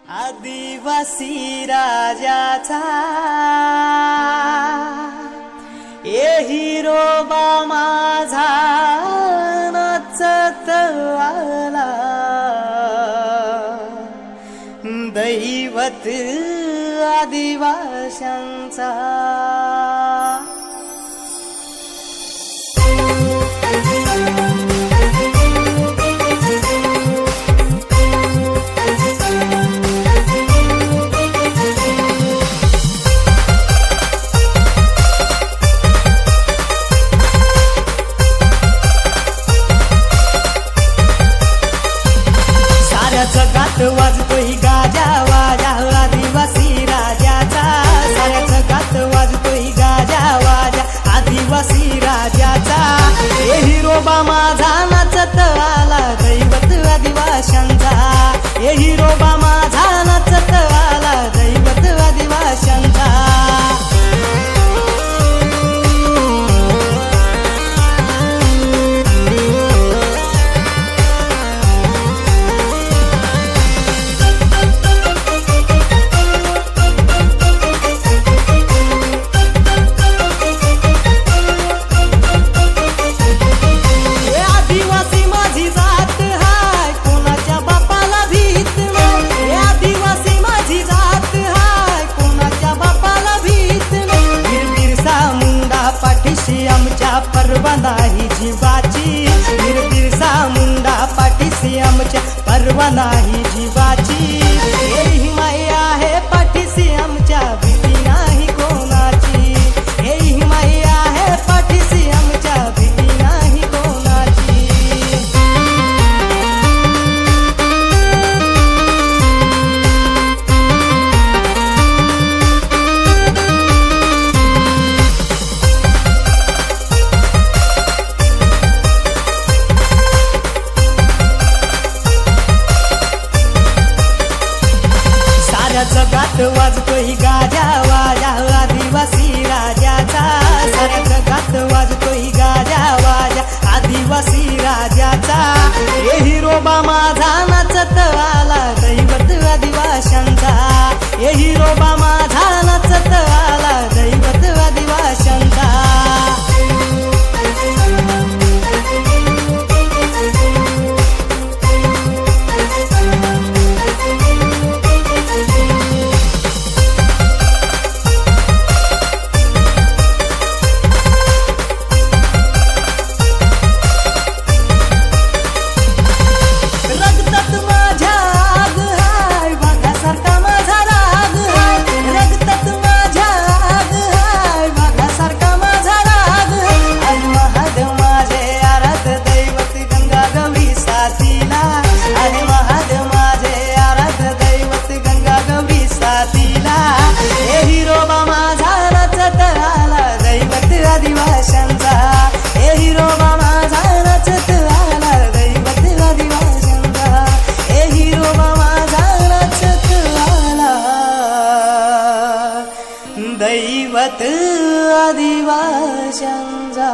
आदिवासी राजाचा ए हिरोबा माझा नाचत आला, दैवत आदिवाशांचा। जगात वाजतोय गाजा वाजा आदिवासी राजाचा, साऱ्या जगात वाजतोय गाजा वाजा आदिवासी राजाचा। ए हिरोबा माझा नाचत आला, दैवत आदिवाशांचा। ए हिरोबा माझा नाचत आला, दैवत आदिवाशांचा। आमच्या पर्वा नाही जीवाची, बिरसा मुंडा पाठीशी आमच्या पर्वा नाही जीवाची। ही माया आहे पाठीशी आमच्या, भीती नाही कोणाची। ही माया आहे पाठीशी आमच्या, भीती नाही कोणाची। जगात वाजतोय गाजा वाजा आदिवासी राजाचा, साऱ्या जगात वाजतोय गाजा वाजा आदिवासी राजाचा। ए हिरोबा माझा नाचत आला, दैवत आदिवाशांचा। ए हिरोबा माझा नाचत आला, दैवत आदिवाशांचा। दैवत आदिवाशांचा।